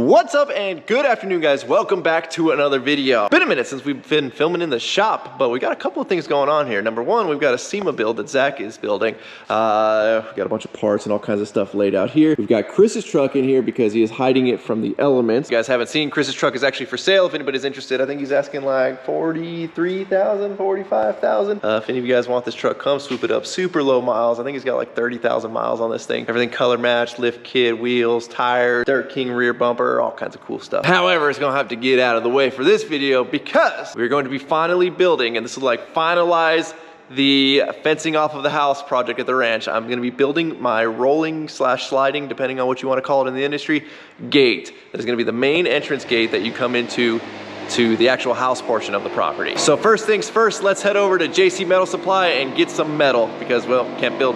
What's up and good afternoon, guys. Welcome back to another video. Been a minute since we've been filming in the shop, but we got a couple of things going on here. Number one, we've got a SEMA build that Zach is building. We got a bunch of parts and all kinds of stuff laid out here. We've got Chris's truck in here because he is hiding it from the elements. If you guys haven't seen, Chris's truck is actually for sale. If anybody's interested, I think he's asking like $43,000, $45,000. If any of you guys want this truck, come swoop it up. Super low miles. I think he's got like 30,000 miles on this thing. Everything color matched, lift kit, wheels, tires, Dirt King rear bumper, all kinds of cool stuff. However, it's gonna have to get out of the way for this video because we're going to be finally building, and this is like finalize the fencing off of the house project at the ranch. I'm gonna be building my rolling slash sliding, depending on what you want to call it in the industry, gate. That is gonna be the main entrance gate that you come into to the actual house portion of the property. So first things first, let's head over to JC Metal Supply and get some metal because, well, can't build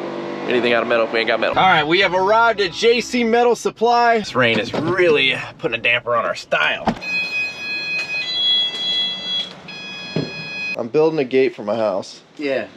anything out of metal if we ain't got metal. All right, we have arrived at JC Metal Supply. This rain is really putting a damper on our style. I'm building a gate for my house. Yeah.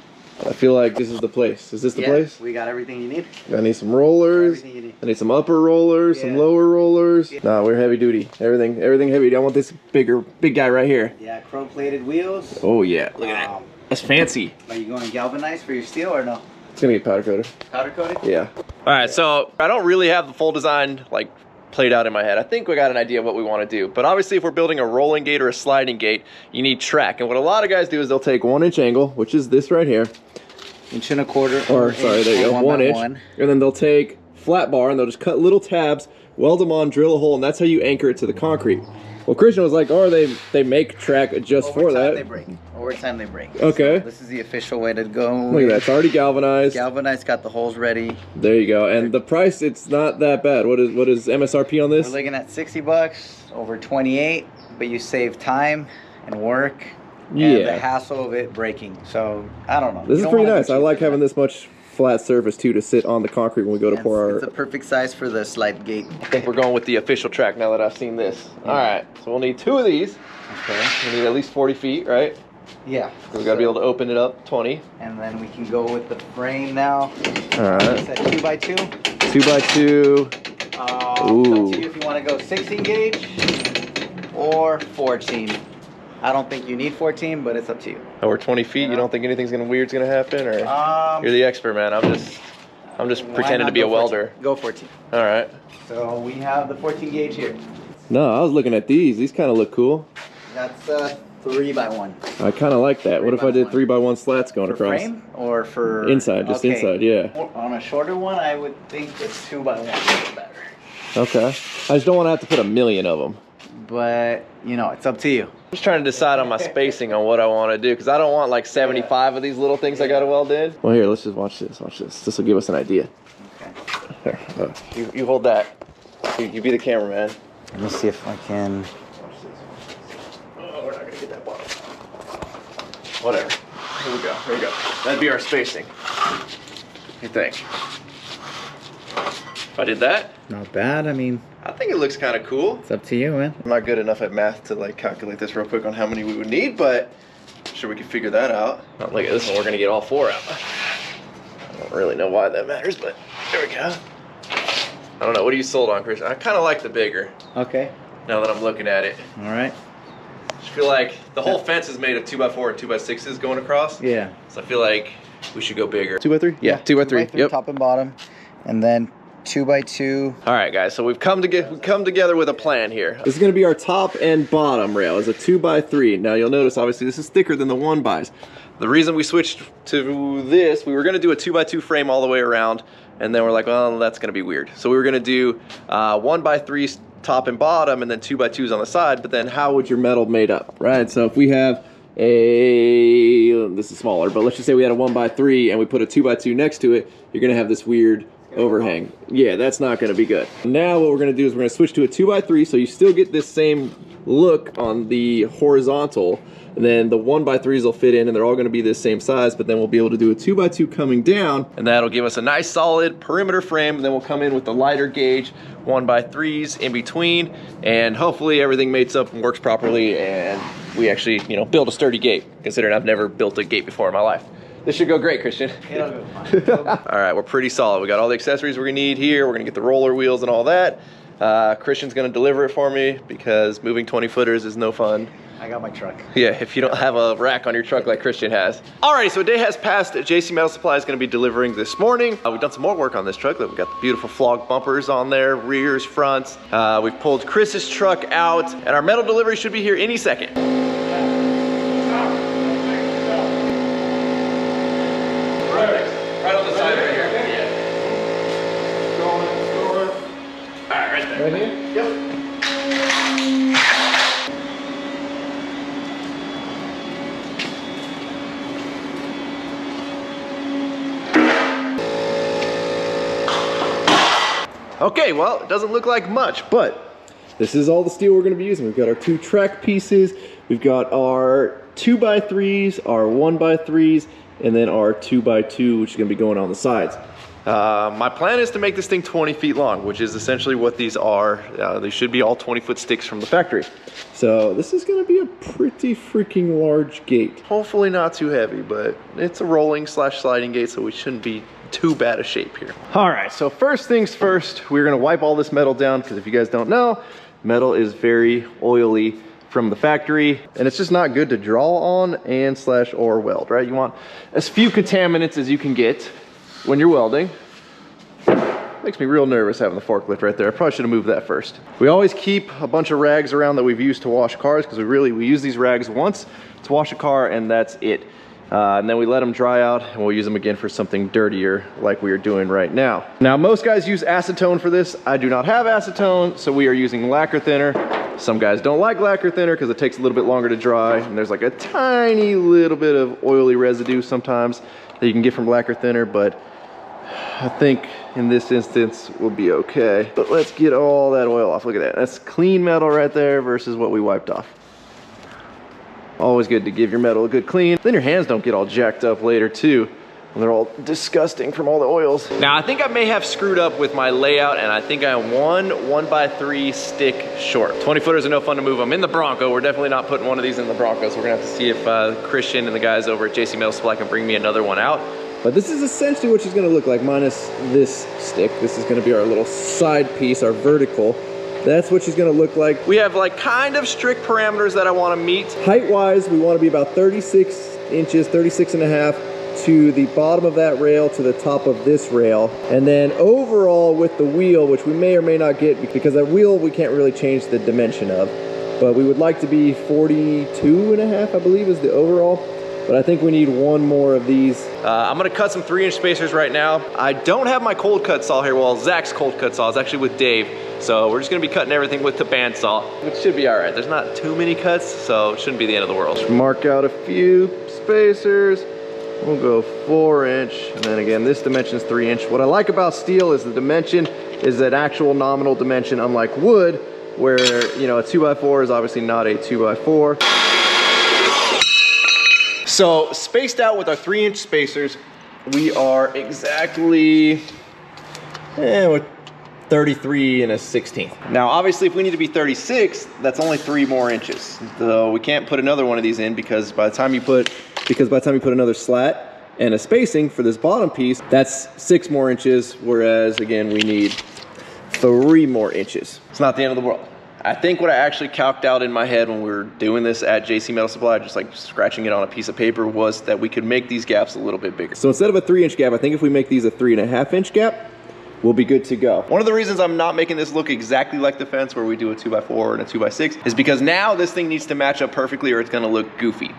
I feel like this is the place. Is this the place? We got everything you need. I need some rollers. Everything you need. I need some upper rollers, some lower rollers. Nah, we're heavy duty. Everything heavy. I want this big guy right here. Yeah, chrome plated wheels. Oh yeah, look at that. That's fancy. Are you going to galvanize for your steel or no? It's gonna get powder coated. Powder coated? Yeah. All right, so I don't really have the full design like played out in my head. I think we got an idea of what we want to do, but obviously if we're building a rolling gate or a sliding gate, you need track. And what a lot of guys do is they'll take 1 inch angle, which is this right here. 1.25 inches. Or sorry, there you go, 1 inch. And then they'll take flat bar and they'll just cut little tabs, weld them on, drill a hole, and that's how you anchor it to the concrete. Well, Christian was like, oh, they make track just for that. Over time they break. Okay. So this is the official way to go. Look at that, it's already galvanized. Galvanized, got the holes ready. There you go. And the price, it's not that bad. What is MSRP on this? We're looking at 60 bucks, over 28, but you save time and work. Yeah. And the hassle of it breaking. So, I don't know. This is pretty nice. I like having this much flat surface too to sit on the concrete when we go to pour our... It's a perfect size for the slide gate. I think we're going with the official track now that I've seen this. All right, so we'll need 2 of these. Okay. We need at least 40 feet, right? Yeah. We got to be able to open it up 20. And then we can go with the frame now. All right. It's at 2x2. 2x2. Ooh. It's up to you if you want to go 16 gauge or 14. I don't think you need 14, but it's up to you. Oh, we're 20 feet. You don't think anything's weird's gonna happen, or you're the expert, man? I'm just pretending to be a welder. 14? Go 14. All right. So we have the 14 gauge here. No, I was looking at these. These kind of look cool. That's 3x1. I kind of like that. What if I did 3x1 slats going across? Frame or for inside? Just inside, yeah. On a shorter one, I would think it's 2x1 is better. Okay. I just don't want to have to put a million of them. But you know, it's up to you. I'm just trying to decide on my spacing on what I want to do because I don't want like 75 of these little things I got to weld in. Well, here, let's just watch this. Watch this. This will give us an idea. Okay. Here, you hold that. You be the cameraman. Let me see if I can. Oh, we're not gonna get that bottom. Whatever. Here we go. Here we go. That'd be our spacing. What do you think? If I did that? Not bad. I mean, I think it looks kind of cool. it's up to you, man. I'm not good enough at math to like calculate this real quick on how many we would need, but I'm sure we can figure that out. Oh, look at this one, we're gonna get all 4 out. I don't really know why that matters, but there we go. I don't know, what are you sold on, Chris? I kind of like the bigger. Okay. Now that I'm looking at it. All right. I just feel like the whole fence is made of 2x4 and 2x6s going across. Yeah. So I feel like we should go bigger. 2x3? Yeah, 2x3. Yep. Top and bottom, and then 2x2. All right, guys. So we've come together with a plan here. This is going to be our top and bottom rail. It's a 2x3. Now you'll notice, obviously, this is thicker than the 1xs. The reason we switched to this, we were going to do a 2x2 frame all the way around, and then we're like, well, that's going to be weird. So we were going to do 1x3s top and bottom, and then 2x2s on the side. But then, how would your metal made up, right? So if we have this is smaller, but let's just say we had a 1x3 and we put a 2x2 next to it, you're going to have this weird overhang. Yeah, that's not going to be good. Now what we're going to do is we're going to switch to a 2x3 so you still get this same look on the horizontal, and then the 1x3s will fit in and they're all going to be the same size, but then we'll be able to do a 2x2 coming down, and that'll give us a nice solid perimeter frame, and then we'll come in with the lighter gauge 1x3s in between, and hopefully everything mates up and works properly, and we actually, you know, build a sturdy gate, considering I've never built a gate before in my life. This should go great, Christian. It'll go fine. All right, we're pretty solid. We got all the accessories we're gonna need here. We're gonna get the roller wheels and all that. Christian's gonna deliver it for me because moving 20 footers is no fun. I got my truck. Yeah, if you don't have a rack on your truck like Christian has. Alrighty, so a day has passed. JC Metal Supply is gonna be delivering this morning. We've done some more work on this truck. We've got the beautiful flog bumpers on there, rears, fronts. We've pulled Chris's truck out, and our metal delivery should be here any second. Right on the side right here. Yeah. Going. All right, right there. Right here? Yep. Okay, well, it doesn't look like much, but this is all the steel we're gonna be using. We've got our 2 track pieces, we've got our 2x3s, our 1x3s, and then our 2x2, which is gonna be going on the sides. My plan is to make this thing 20 feet long, which is essentially what these are. They should be all 20-foot sticks from the factory. So this is gonna be a pretty freaking large gate. Hopefully not too heavy, but it's a rolling / sliding gate, so we shouldn't be too bad a shape here. All right, so first things first, we're gonna wipe all this metal down, because if you guys don't know, metal is very oily from the factory, and it's just not good to draw on and / or weld, right? You want as few contaminants as you can get when you're welding. Makes me real nervous having the forklift right there. I probably should have moved that first. We always keep a bunch of rags around that we've used to wash cars, because we use these rags once to wash a car, and that's it. And then we let them dry out, and we'll use them again for something dirtier like we are doing right now. Now, most guys use acetone for this. I do not have acetone, so we are using lacquer thinner. Some guys don't like lacquer thinner because it takes a little bit longer to dry, and there's like a tiny little bit of oily residue sometimes that you can get from lacquer thinner, but I think in this instance we'll be okay. But let's get all that oil off. Look at that. That's clean metal right there versus what we wiped off. Always good to give your metal a good clean. Then your hands don't get all jacked up later too, and they're all disgusting from all the oils. Now I think I may have screwed up with my layout, and I think I'm 1x3 stick short. 20 footers are no fun to move them. In the Bronco, we're definitely not putting one of these in the Bronco, so we're gonna have to see if Christian and the guys over at JC Metal Supply can bring me another one out. But this is essentially what she's gonna look like, minus this stick. This is gonna be our little side piece, our vertical. That's what she's gonna look like. We have like kind of strict parameters that I wanna meet. Height-wise, we wanna be about 36 inches, 36.5 to the bottom of that rail to the top of this rail. And then overall with the wheel, which we may or may not get, because that wheel we can't really change the dimension of, but we would like to be 42.5, I believe is the overall. But I think we need one more of these. I'm gonna cut some 3-inch spacers right now. I don't have my cold cut saw here. Well, Zach's cold cut saw is actually with Dave. So we're just gonna be cutting everything with the bandsaw, which should be all right. There's not too many cuts, so it shouldn't be the end of the world. Just mark out a few spacers. We'll go 4-inch, and then again, this dimension is 3-inch. What I like about steel is the dimension is an actual nominal dimension, unlike wood, where, you know, a 2x4 is obviously not a 2x4. So spaced out with our 3-inch spacers, we are exactly, we're 33 1/16. Now, obviously, if we need to be 36, that's only 3 more inches. So we can't put another one of these in because by the time you put another slat and a spacing for this bottom piece, that's 6 more inches. Whereas again, we need 3 more inches. It's not the end of the world. I think what I actually calced out in my head when we were doing this at JC Metal Supply, just like scratching it on a piece of paper, was that we could make these gaps a little bit bigger. So instead of a 3-inch gap, I think if we make these a 3.5-inch gap, we'll be good to go. One of the reasons I'm not making this look exactly like the fence where we do a 2x4 and a 2x6 is because now this thing needs to match up perfectly or it's gonna look goofy.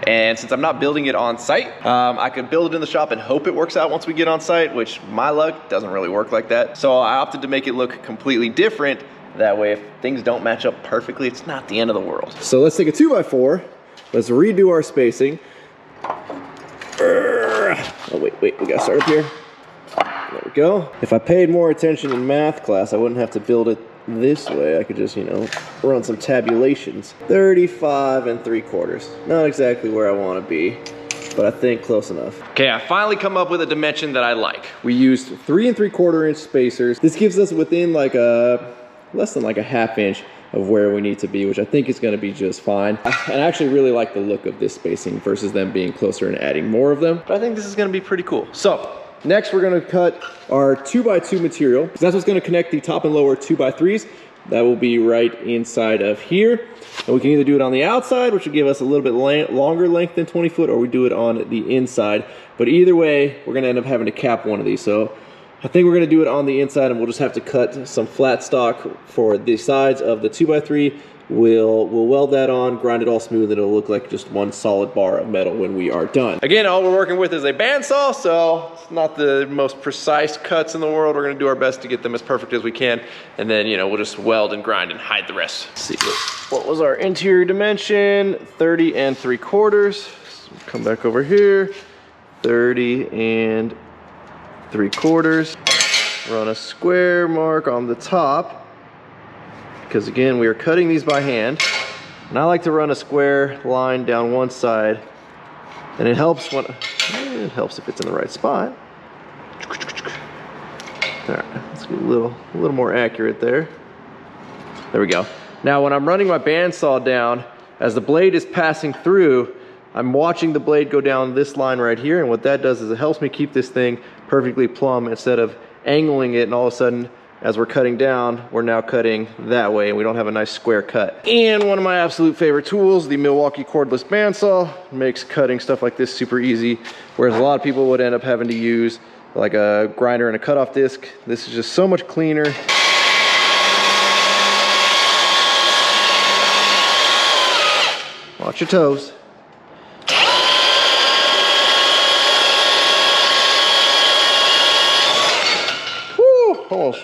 And since I'm not building it on site, I could build it in the shop and hope it works out once we get on site, which my luck doesn't really work like that. So I opted to make it look completely different. That way, if things don't match up perfectly, it's not the end of the world. So let's take a 2x4. Let's redo our spacing. Oh, wait, we gotta start up here. There we go. If I paid more attention in math class, I wouldn't have to build it this way. I could just, you know, run some tabulations. 35 3/4. Not exactly where I want to be, but I think close enough. Okay, I finally come up with a dimension that I like. We used 3 3/4-inch spacers. This gives us within like less than like a 1/2 inch of where we need to be, which I think is going to be just fine. And I actually really like the look of this spacing versus them being closer and adding more of them. But I think this is going to be pretty cool. So Next, we're gonna cut our 2x2 material. That's what's gonna connect the top and lower 2x3s. That will be right inside of here. And we can either do it on the outside, which will give us a little bit longer length than 20 foot, or we do it on the inside. But either way, we're gonna end up having to cap one of these. So I think we're gonna do it on the inside, and we'll just have to cut some flat stock for the sides of the 2x3. We'll weld that on, grind it all smooth, and it'll look like just one solid bar of metal when we are done. Again, all we're working with is a bandsaw, so it's not the most precise cuts in the world. We're gonna do our best to get them as perfect as we can, and then, you know, we'll just weld and grind and hide the rest. Let's see, what was our interior dimension? 30 3/4. So come back over here, 30 3/4. Run a square mark on the top, because again, we are cutting these by hand, and I like to run a square line down one side, and it helps if it's in the right spot. All right, let's get a little more accurate there. There we go. Now, when I'm running my bandsaw down, as the blade is passing through, I'm watching the blade go down this line right here, and what that does is it helps me keep this thing perfectly plumb instead of angling it, and all of a sudden, as we're cutting down, we're now cutting that way, and we don't have a nice square cut. And one of my absolute favorite tools, the Milwaukee cordless bandsaw, makes cutting stuff like this super easy, whereas a lot of people would end up having to use like a grinder and a cutoff disc. This is just so much cleaner. Watch your toes. Woo, almost.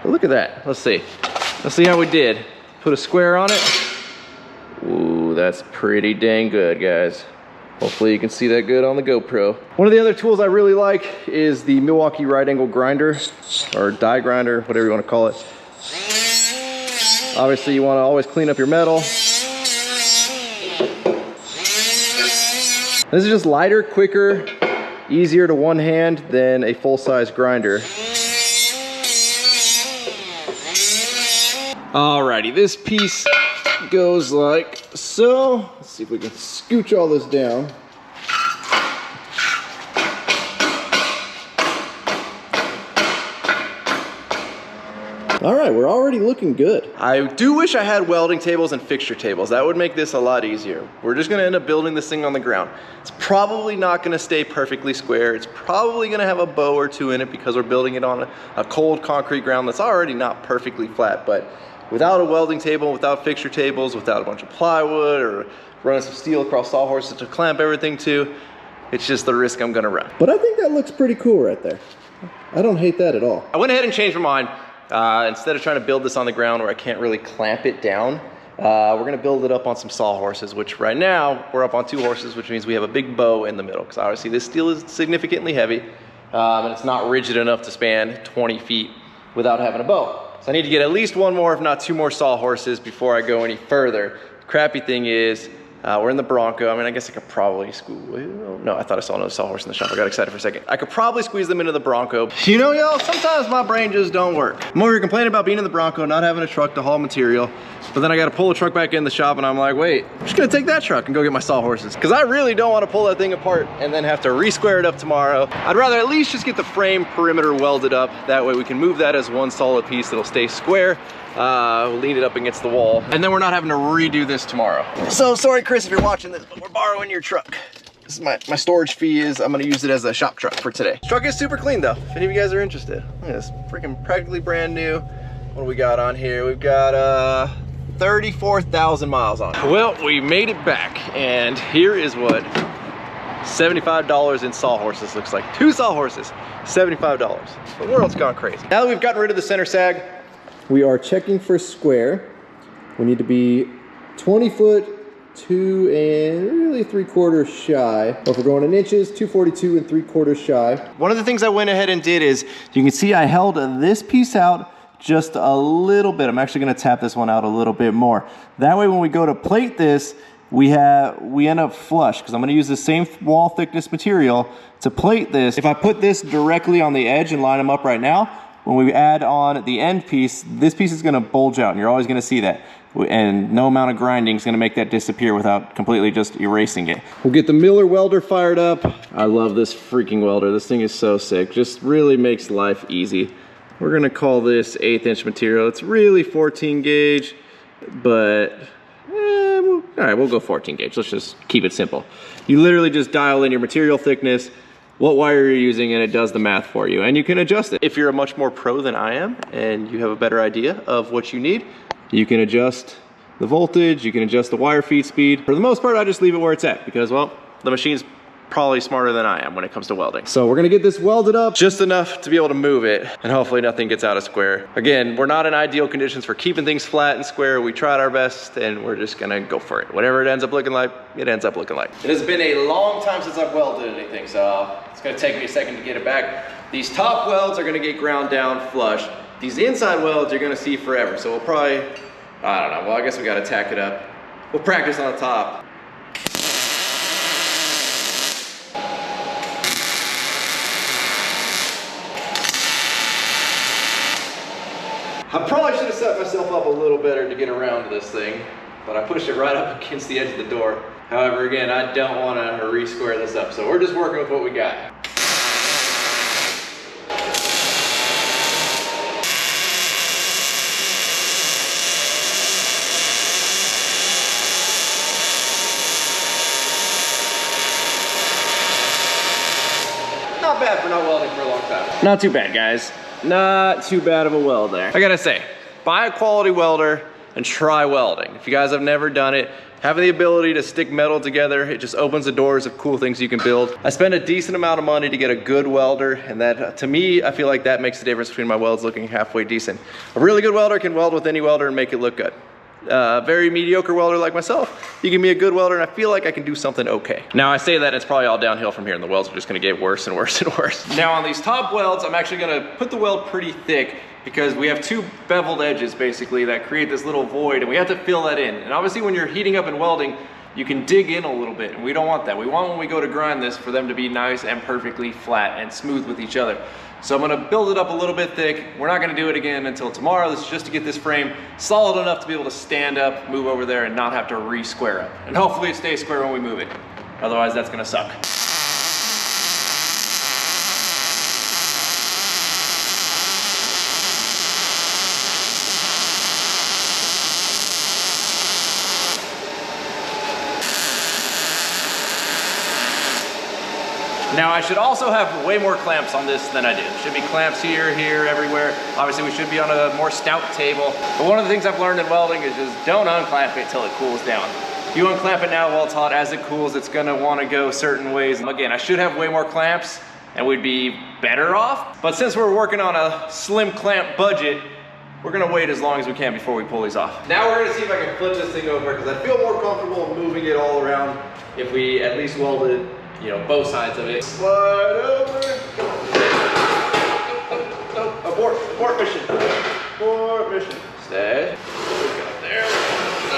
Look at that. Let's see how we did. Put a square on it. Ooh, that's pretty dang good, guys. Hopefully you can see that good on the GoPro. One of the other tools I really like is the Milwaukee right angle grinder, or die grinder, whatever you want to call it. Obviously you want to always clean up your metal. This is just lighter, quicker, easier to one hand than a full-size grinder. Alrighty, this piece goes like so. Let's see if we can scooch all this down. All right, we're already looking good. I do wish I had welding tables and fixture tables. That would make this a lot easier. We're just gonna end up building this thing on the ground. It's probably not gonna stay perfectly square. It's probably gonna have a bow or two in it because we're building it on a cold concrete ground that's already not perfectly flat. But without a welding table, without fixture tables, without a bunch of plywood or running some steel across sawhorses to clamp everything to, it's just the risk I'm gonna run. But I think that looks pretty cool right there. I don't hate that at all. I went ahead and changed my mind. Instead of trying to build this on the ground where I can't really clamp it down, we're gonna build it up on some sawhorses, which right now we're up on 2 horses, which means we have a big bow in the middle, because obviously this steel is significantly heavy, and it's not rigid enough to span 20 feet without having a bow. So I need to get at least 1 more, if not 2 more sawhorses before I go any further. The crappy thing is, we're in the Bronco. I mean, I guess I could probably no, I thought I saw another sawhorse in the shop. I got excited for a second. I could probably squeeze them into the Bronco. You know, y'all, sometimes my brain just don't work. I'm over here complaining about being in the Bronco, not having a truck to haul material, but then I got to pull the truck back in the shop, and I'm like, wait, I'm just gonna take that truck and go get my sawhorses, because I really don't want to pull that thing apart and then have to re-square it up tomorrow. I'd rather at least just get the frame perimeter welded up. That way we can move that as one solid piece that'll stay square. We'll lean it up against the wall, and then we're not having to redo this tomorrow. So sorry, Chris, if you're watching this, but we're borrowing your truck. This is my storage fee. I'm gonna use it as a shop truck for today. This truck is super clean though, if any of you guys are interested. Look at this, freaking practically brand new. What do we got on here? We've got 34,000 miles on it. Well, we made it back, and here is what $75 in sawhorses looks like. 2 sawhorses, $75. The world's gone crazy. Now that we've gotten rid of the center sag, we are checking for square. We need to be 20 foot, 2 3/4 shy. Or if we're going in inches, 242 3/4 shy. One of the things I went ahead and did is, you can see I held this piece out just a little bit. I'm actually gonna tap this one out a little bit more. That way when we go to plate this, we end up flush, because I'm gonna use the same wall thickness material to plate this. If I put this directly on the edge and line them up right now, when we add on the end piece, this piece is gonna bulge out and you're always gonna see that. And no amount of grinding is gonna make that disappear without completely just erasing it. We'll get the Miller welder fired up. I love this freaking welder. This thing is so sick. Just really makes life easy. We're gonna call this 1/8 inch material. It's really 14 gauge, but all right, we'll go 14 gauge. Let's just keep it simple. You literally just dial in your material thickness, what wire you're using, and it does the math for you. And you can adjust it. If you're a much more pro than I am and you have a better idea of what you need, you can adjust the voltage, you can adjust the wire feed speed. For the most part, I just leave it where it's at because, well, the machine's probably smarter than I am when it comes to welding. So we're gonna get this welded up just enough to be able to move it, and hopefully nothing gets out of square. Again, we're not in ideal conditions for keeping things flat and square. We tried our best and we're just gonna go for it. Whatever it ends up looking like, it ends up looking like. It has been a long time since I've welded anything, so it's gonna take me a second to get it back. These top welds are gonna get ground down flush. These inside welds you're gonna see forever, so we'll probably, I don't know, well, I guess we gotta tack it up. We'll practice on the top. I probably should have set myself up a little better to get around to this thing, but I pushed it right up against the edge of the door. However, again, I don't want to re-square this up, so we're just working with what we got. Not bad for not welding for a long time. Not too bad, guys. Not too bad of a weld there. I gotta say, buy a quality welder and try welding. If you guys have never done it, having the ability to stick metal together, it just opens the doors of cool things you can build. I spend a decent amount of money to get a good welder, and that, to me, I feel like that makes the difference between my welds looking halfway decent. A really good welder can weld with any welder and make it look good. Very mediocre welder like myself, you give me a good welder and I feel like I can do something okay. Now I say that it's probably all downhill from here and the welds are just gonna get worse and worse and worse. Now on these top welds, I'm actually gonna put the weld pretty thick because we have two beveled edges basically that create this little void and we have to fill that in. And obviously when you're heating up and welding, you can dig in a little bit and we don't want that. We want when we go to grind this for them to be nice and perfectly flat and smooth with each other. So I'm gonna build it up a little bit thick. We're not gonna do it again until tomorrow. This is just to get this frame solid enough to be able to stand up, move over there and not have to re-square up. And hopefully it stays square when we move it. Otherwise that's gonna suck. Now I should also have way more clamps on this than I do. Should be clamps here, here, everywhere. Obviously we should be on a more stout table. But one of the things I've learned in welding is just don't unclamp it till it cools down. If you unclamp it now while it's hot, as it cools, it's gonna wanna go certain ways. Again, I should have way more clamps and we'd be better off. But since we're working on a slim clamp budget, we're gonna wait as long as we can before we pull these off. Now we're gonna see if I can flip this thing over because I feel more comfortable moving it all around if we at least welded, you know, both sides of it. Slide over. Oh, abort mission. Abort mission. Stay. We got there.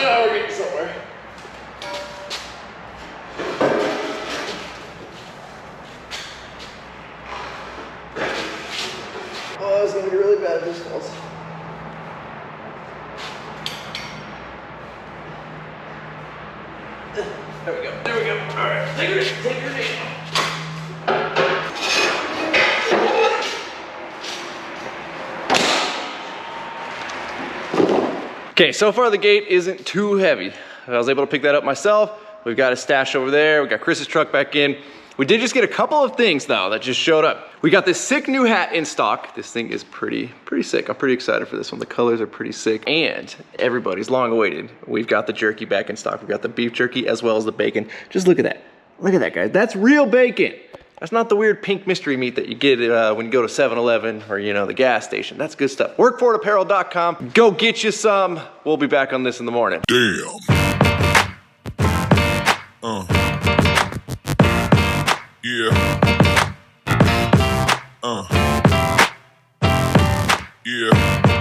Now we're getting somewhere. Oh, it's gonna be really bad if this falls. There we go, there we go. All right, take your name. Okay, so far the gate isn't too heavy. I was able to pick that up myself. We've got a stash over there. We got Chris's truck back in. We did just get a couple of things though that just showed up. We got this sick new hat in stock. This thing is pretty sick. I'm pretty excited for this one. The colors are pretty sick and everybody's long awaited. We've got the jerky back in stock. We've got the beef jerky as well as the bacon. Just look at that. Look at that, guys. That's real bacon. That's not the weird pink mystery meat that you get when you go to 7-Eleven or, you know, the gas station. That's good stuff. Workforapparel.com. Go get you some. We'll be back on this in the morning. Damn. Yeah. Yeah.